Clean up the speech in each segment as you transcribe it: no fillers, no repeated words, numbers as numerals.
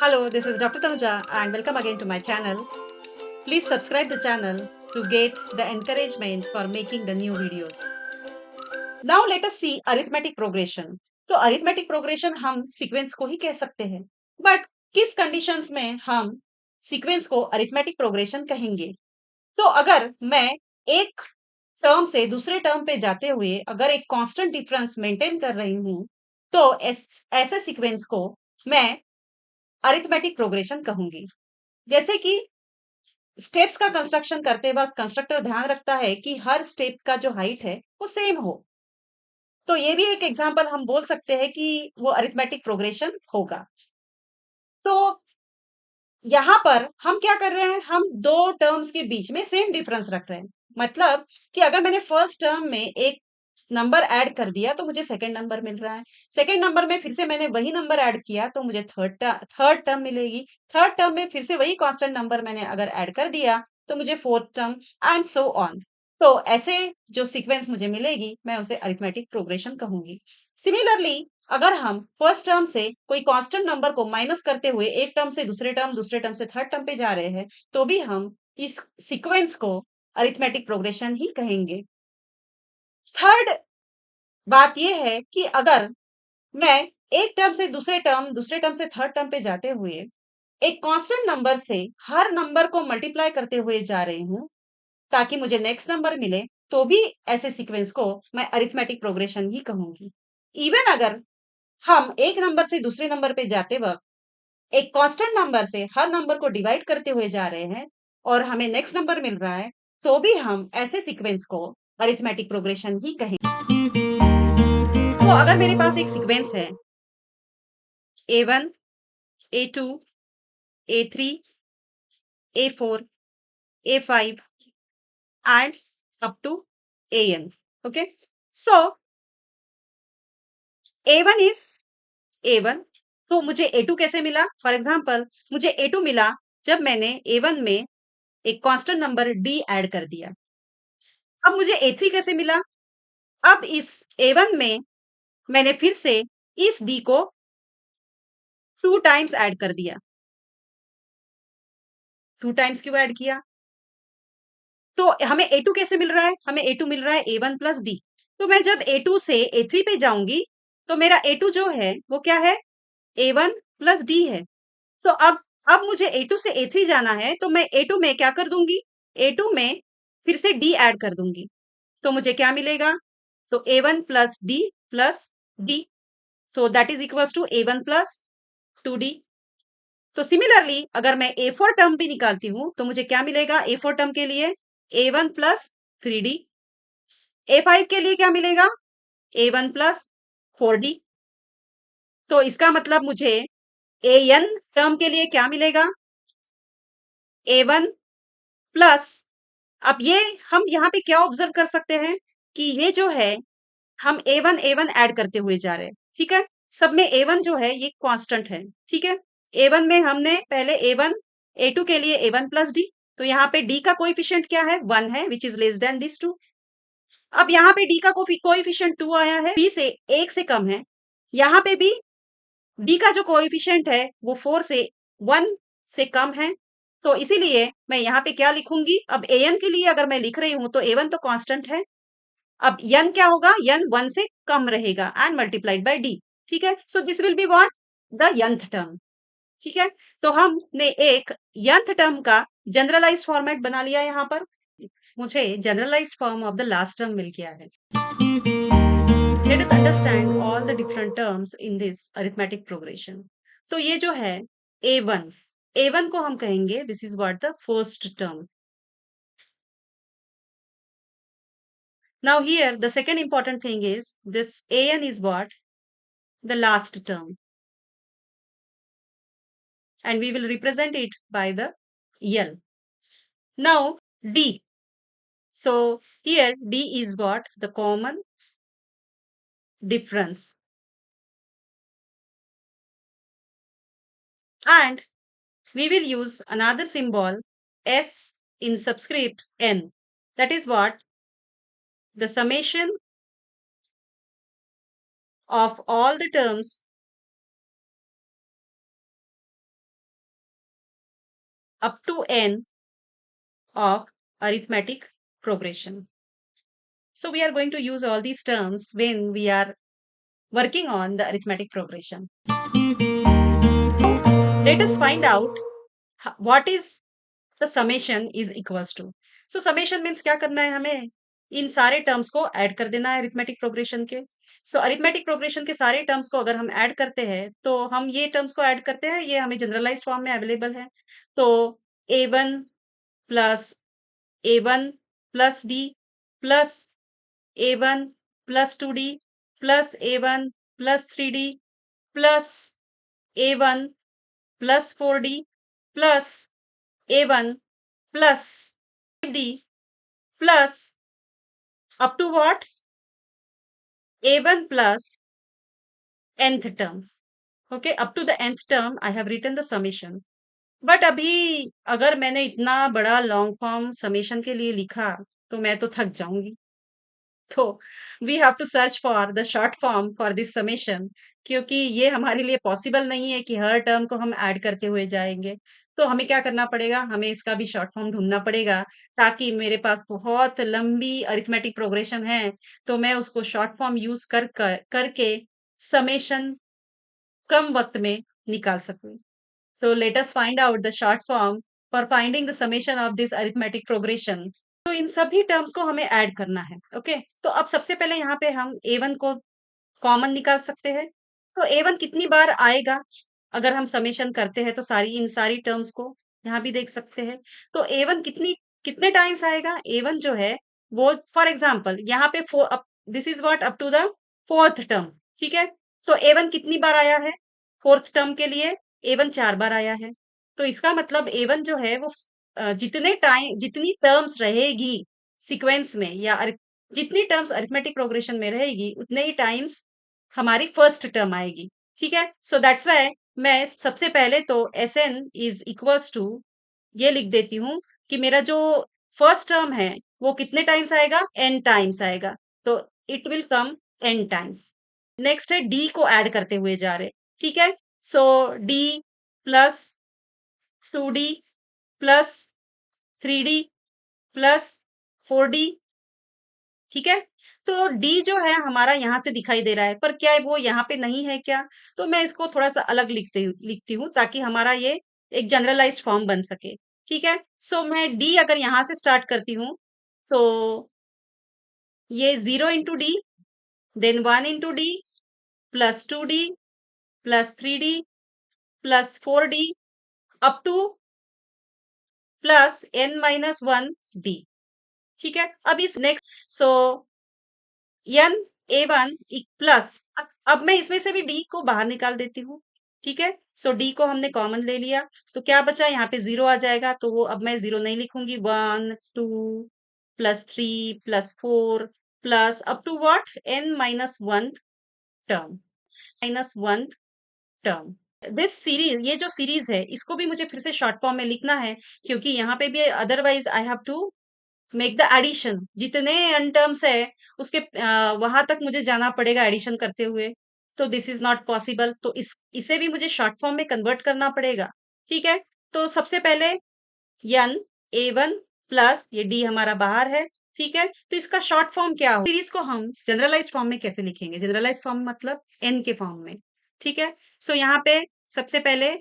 Hello, this is Dr. Tanuja and welcome again to my channel. Please subscribe the channel to get the encouragement for making the new videos. Now let us see arithmetic progression. तो arithmetic progression हम sequence को ही कह सकते हैं, but किस conditions में हम sequence को arithmetic progression कहेंगे? तो अगर मैं एक टर्म से दूसरे टर्म पे जाते हुए अगर एक कांस्टेंट डिफरेंस मेंटेन कर रही हूँ, तो ऐसे सीक्वेंस को मैं अरिथमेटिक प्रोग्रेशन कहूंगी। जैसे कि स्टेप्स का कंस्ट्रक्शन करते वक्त कंस्ट्रक्टर ध्यान रखता है कि हर स्टेप का जो हाइट है वो सेम हो। तो ये भी एक एग्जांपल हम बोल सकते हैं कि वो अरिथमेटिक प्रोग्रेशन होगा। तो यहाँ पर हम क्या कर रहे हैं, हम दो टर्म्स के बीच में सेम डिफरेंस रख रहे हैं। मतलब कि अगर मैंने फर्स्ट टर्म में एक नंबर ऐड कर दिया तो मुझे सेकंड नंबर मिल रहा है। सेकंड नंबर में फिर से मैंने वही नंबर ऐड किया तो मुझे थर्ड टर्म मिलेगी। थर्ड टर्म में फिर से वही कांस्टेंट नंबर मैंने अगर ऐड कर दिया तो मुझे fourth term and so on. तो ऐसे जो सीक्वेंस मुझे मिलेगी मैं उसे अरिथमेटिक प्रोग्रेशन कहूंगी। सिमिलरली अगर हम फर्स्ट टर्म से कोई कांस्टेंट नंबर को माइनस करते हुए एक टर्म से दूसरे टर्म से थर्ड टर्म पे जा रहे हैं, तो भी हम इस सीक्वेंस को अरिथमेटिक प्रोग्रेशन ही कहेंगे। थर्ड बात यह है कि अगर मैं एक टर्म से दूसरे टर्म से थर्ड टर्म पे जाते हुए एक कांस्टेंट नंबर से हर नंबर को मल्टीप्लाई करते हुए जा रही हूँ ताकि मुझे नेक्स्ट नंबर मिले, तो भी ऐसे सीक्वेंस को मैं अरिथमेटिक प्रोग्रेशन ही कहूंगी। इवन अगर हम एक नंबर से दूसरे नंबर पे जाते वक्त एक कांस्टेंट नंबर से हर नंबर को डिवाइड करते हुए जा रहे हैं और हमें नेक्स्ट नंबर मिल रहा है, तो भी हम ऐसे सीक्वेंस को अरिथमेटिक प्रोग्रेशन ही कहेंगे। तो अगर मेरे पास एक सीक्वेंस है A1, A2, A3, A4, A5 and up to AN. Okay. So A1 is A1. तो मुझे A2 कैसे मिला? फॉर एग्जाम्पल मुझे A2 मिला जब मैंने A1 में एक कांस्टेंट नंबर D ऐड कर दिया। अब मुझे A3 कैसे मिला? अब इस A1 में मैंने फिर से इस D को 2 टाइम्स ऐड कर दिया। 2 टाइम्स क्यों ऐड किया? तो हमें A2 कैसे मिल रहा है? हमें A2 मिल रहा है A1 प्लस D। तो मैं जब A2 से A3 पे जाऊंगी, तो मेरा A2 जो है वो क्या है? A1 प्लस D है। तो अब मुझे A2 से A3 जाना है, तो मैं A2 में क्या कर दूंगी? A2 में फिर से D ऐड कर दूंगी। तो मुझे क्या मिलेगा? तो A1 plus D plus D। तो that is equals to A1 plus 2D। तो सिमिलरली अगर मैं A4 टर्म भी निकालती हूं तो मुझे क्या मिलेगा? A4 टर्म के लिए A1 प्लस 3D। A5 के लिए क्या मिलेगा? A1 plus 4D। तो इसका मतलब मुझे AN टर्म के लिए क्या मिलेगा? A1 प्लस, अब ये हम यहाँ पे क्या ऑब्जर्व कर सकते हैं कि ये जो है हम A1 ऐड करते हुए जा रहे हैं। ठीक है, सब में A1 जो है ये कांस्टेंट है। ठीक है, A1 में हमने पहले A1, A2 के लिए A1 प्लस D। तो यहाँ पे D का कोएफिशिएंट क्या है? 1 है, which is less than this 2। अब यहाँ पे D का कोएफिशिएंट 2 आया है, 3 से 1 से कम है। यहाँ पे भी D का जो कोएफिशिएंट है वो 4 से 1 से कम है। तो इसीलिए मैं यहाँ पे क्या लिखूंगी? अब AN के लिए अगर मैं लिख रही हूं तो A1 तो कांस्टेंट है। अब n क्या होगा? n 1 से कम रहेगा एंड मल्टीप्लाइड बाय d। ठीक है, so this will be what? The nth term. ठीक है, तो हमने एक nth टर्म का जनरलाइज्ड फॉर्मेट बना लिया। यहाँ पर मुझे generalized form of the last term मिल गया है। Let us understand all the different terms in this arithmetic progression. तो ये जो है A1, A1 को हम कहेंगे this is what the first term. Now here the second important thing is this AN is what? The last term, and we will represent it by the L. Now D. So here D is what? The common difference. And we will use another symbol S in subscript N. That is what? The summation of all the terms up to n of arithmetic progression. So we are going to use all these terms when we are working on the arithmetic progression. Let us find out what is the summation is equals to. So summation means क्या करना है हमें? इन सारे terms को add कर देना है arithmetic progression के। सो अरिथमेटिक प्रोग्रेशन के सारे टर्म्स को अगर हम ऐड करते हैं तो हम ये टर्म्स को ऐड करते हैं, ये हमें जनरलाइज्ड फॉर्म में अवेलेबल है। तो a1 plus a1 plus d plus a1 plus 2d plus a1 plus 3d plus a1 plus 4d plus a1 plus 5d plus up to what? a1 plus nth term. Okay, up to the nth term I have written the summation. But अभी अगर मैंने इतना बड़ा long form summation के लिए लिखा तो मैं तो थक जाऊंगी। तो we have to search for the short form for this summation, क्योंकि ये हमारे लिए पॉसिबल नहीं है कि हर टर्म को हम ऐड करके हुए जाएंगे। तो हमें क्या करना पड़ेगा, हमें इसका भी शॉर्ट फॉर्म ढूंढना पड़ेगा, ताकि मेरे पास बहुत लंबी अरिथमेटिक प्रोग्रेशन है तो मैं उसको शॉर्ट फॉर्म यूज करके समेशन कम वक्त में निकाल सकूं। तो let us find out the short form for finding the summation of this arithmetic progression. तो इन सभी टर्म्स को हमें ऐड करना है। ओके, तो अब सबसे पहले यहाँ पे हम a1 को कॉमन निकाल सकते हैं। तो a1 कितनी बार आएगा अगर हम समेशन करते हैं, तो इन सारी टर्म्स को यहाँ भी देख सकते हैं। तो a1 कितने टाइम्स आएगा, a1 जो है वो फॉर एग्जाम्पल यहाँ पे this is what up to the fourth term. ठीक है, तो a1 कितनी बार आया है, फोर्थ टर्म के लिए a1 4 बार आया है। तो इसका मतलब a1 जो है वो जितनी टर्म्स रहेगी सीक्वेंस में या जितनी टर्म्स अरिथमेटिक प्रोग्रेशन में रहेगी उतने ही टाइम्स हमारी फर्स्ट टर्म आएगी। ठीक है, सो दैट्स वाई मैं सबसे पहले तो S N is equals to ये लिख देती हूँ कि मेरा जो फर्स्ट टर्म है वो कितने टाइम्स आएगा, एन टाइम्स आएगा। तो it will come N times. Next है डी को ऐड करते हुए जा रहे। ठीक है, so D plus 2d plus 3d plus 4d। ठीक है, तो डी जो है हमारा यहाँ से दिखाई दे रहा है, पर क्या है वो यहाँ पे नहीं है क्या? तो मैं इसको थोड़ा सा अलग लिखती हूँ ताकि हमारा ये एक जनरलाइज्ड फॉर्म बन सके। ठीक है, सो मैं डी अगर यहाँ से स्टार्ट करती हूँ तो ये 0 into D, then 1 into D plus 2d plus 3d plus 4d up to plus n minus 1 D. ठीक है, अब इस next so n a1 plus, अब मैं इसमें से भी d को बाहर निकाल देती हूँ। ठीक है, सो d को हमने कॉमन ले लिया तो क्या बचा, यहाँ पे 0 आ जाएगा, तो वो अब मैं 0 नहीं लिखूंगी। 1 2 plus 3 plus 4 plus up to what n minus 1 term, minus 1 term. This series, ये जो सीरीज है इसको भी मुझे फिर से शॉर्ट फॉर्म में लिखना है, क्योंकि यहाँ पे भी otherwise I have to make the addition. जितने अन टर्म्स है उसके वहां तक मुझे जाना पड़ेगा एडिशन करते हुए, तो दिस इज नॉट पॉसिबल। तो इसे भी मुझे शॉर्ट फॉर्म में कन्वर्ट करना पड़ेगा। ठीक है, तो सबसे पहले n a1 प्लस ये d हमारा बाहर है। ठीक है, तो इसका शॉर्ट फॉर्म क्या हो, सीरीज को हम जनरलाइज फॉर्म में कैसे लिखेंगे, जनरलाइज फॉर्म मतलब n के फॉर्म में। ठीक है, सो यहाँ पे सबसे पहले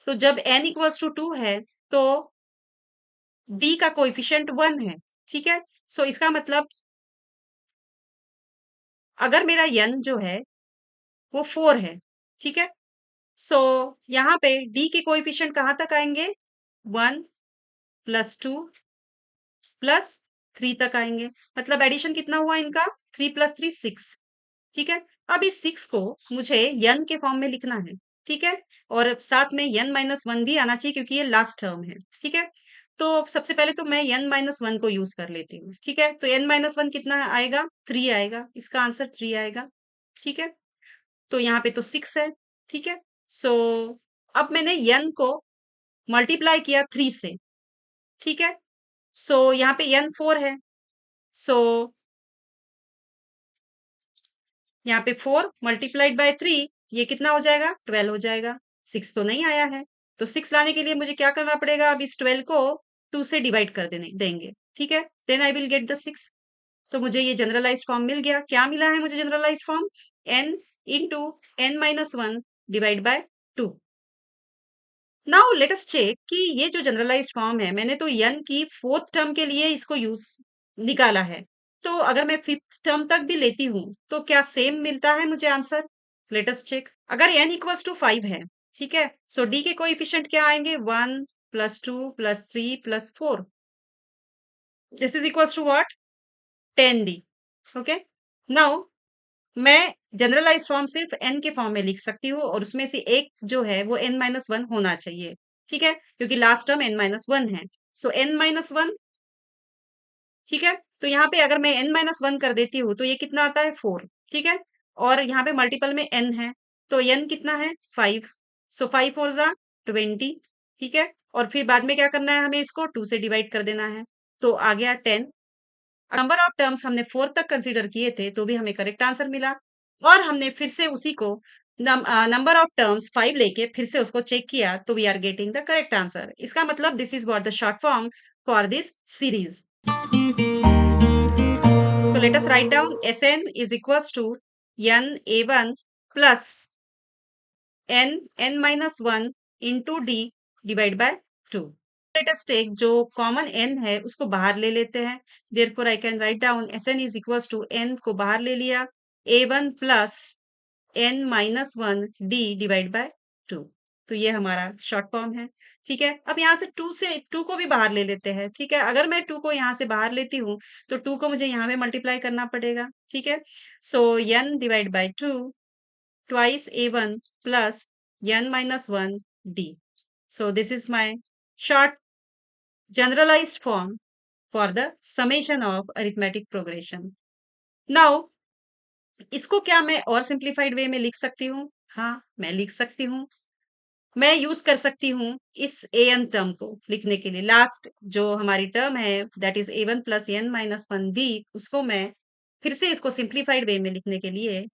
तो जब n इक्वल्स टू 2 है तो d का कोएफिशिएंट 1 है। ठीक है, सो इसका मतलब अगर मेरा n जो है वो 4 है। ठीक है, सो यहाँ पे d के कोएफिशिएंट कहाँ तक आएंगे, 1 प्लस 2 प्लस 3 तक आएंगे। मतलब एडिशन कितना हुआ इनका, 3 प्लस 3 6। ठीक है, अब इस 6 को मुझे n के फॉर्म में लिखना है। ठीक है, और साथ में n माइनस 1 भी आना चाहिए क्योंकि ये लास्ट टर्म है। ठीक है, तो सबसे पहले तो मैं n माइनस 1 को यूज कर लेती हूँ। ठीक है, तो n माइनस 1 कितना आएगा, 3 आएगा, इसका आंसर 3 आएगा। ठीक है, तो यहाँ पे तो 6 है। ठीक है, सो अब मैंने n को मल्टीप्लाई किया 3 से। ठीक है, सो यहाँ पे n 4 है, सो यहाँ पे 4 मल्टीप्लाइड बाय 3 ये कितना हो जाएगा, 12 हो जाएगा। 6 तो नहीं आया है, तो 6 लाने के लिए मुझे क्या करना पड़ेगा? अब इस 12 को 2 से डिवाइड कर देंगे, ठीक है? Then I will get the 6। तो मुझे ये जनरलाइज्ड फॉर्म मिल गया। क्या मिला है मुझे generalized form? n into n minus 1 divide by 2। Now let us check कि ये जो जनरलाइज्ड फॉर्म है, मैंने तो n की 4th टर्म के लिए इसको यूज निकाला है। तो अगर मैं 5th टर्म तक भी लेती हूँ, तो क्या सेम मिलता है मुझे आंसर? Let us check. अगर n इक्वल्स टू 5 है, ठीक है? सो d के कोएफिशिएंट क्या आएंगे? 1 plus 2 plus 3 plus 4। This is equals to what? 10d। Okay. Now मैं जनरलाइज फॉर्म सिर्फ n के फॉर्म में लिख सकती हूँ और उसमें से एक जो है वो n माइनस वन होना चाहिए, ठीक है? क्योंकि last term n minus one है। सो n माइनस वन, ठीक है? तो यहाँ पे अगर मैं n माइनस वन कर देती हूँ तो ये कितना आता है? 4, ठीक है? और यहाँ पे मल्टीपल में n है, तो n कितना है? 5। सो 5 फोर ज़ा 20, ठीक है? और फिर बाद में क्या करना है? हमें इसको 2 से डिवाइड कर देना है, तो आ गया 10। नंबर ऑफ टर्म्स हमने 4 तक कंसीडर किए थे तो भी हमें करेक्ट आंसर मिला। और हमने फिर से उसी को नंबर ऑफ टर्म्स 5 लेके फिर से उसको चेक किया तो we are getting the correct answer. इसका मतलब this is what the short form for this series. So let us write down Sn is equals to n a1 plus n minus 1 into d divide by 2। Let us take जो common n है उसको बाहर ले लेते हैं। Therefore I can write down Sn is equals to n को बाहर ले लिया, a1 plus n minus 1 d divide by 2। तो ये हमारा शॉर्ट फॉर्म है, ठीक है? अब यहाँ से 2 को भी बाहर ले लेते हैं, ठीक है? अगर मैं 2 को यहाँ से बाहर लेती हूँ तो 2 को मुझे यहाँ पे मल्टीप्लाई करना पड़ेगा, ठीक है? सो n divide by 2 twice a1 plus n minus 1 d. So this is my short generalized form for the summation of arithmetic progression. Now, इसको क्या मैं और सिंप्लीफाइड वे में लिख सकती हूँ? हाँ, मैं लिख सकती हूँ। मैं यूज कर सकती हूँ इस an टर्म को लिखने के लिए। लास्ट जो हमारी टर्म है that is a1 plus n minus 1 d, उसको मैं फिर से इसको सिंप्लीफाइड वे में लिखने के लिए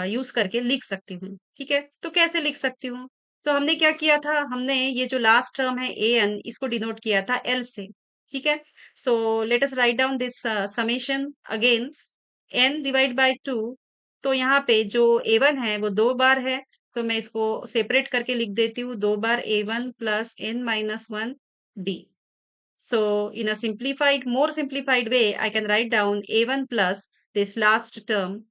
यूज करके लिख सकती हूँ, ठीक है? तो कैसे लिख सकती हूँ? तो हमने क्या किया था? हमने ये जो लास्ट टर्म है an इसको डिनोट किया था l से, ठीक है? सो let us write down this summation again. n divide by 2, तो यहाँ पे जो a1 है वो 2 बार है, तो मैं इसको सेपरेट करके लिख देती हूँ 2 बार a1 plus n minus 1 d। So in a simplified, more simplified way, I can write down a1 plus this last term.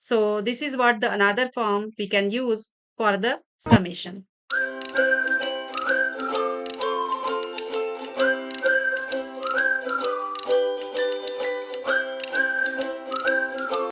So this is what the another form we can use for the summation.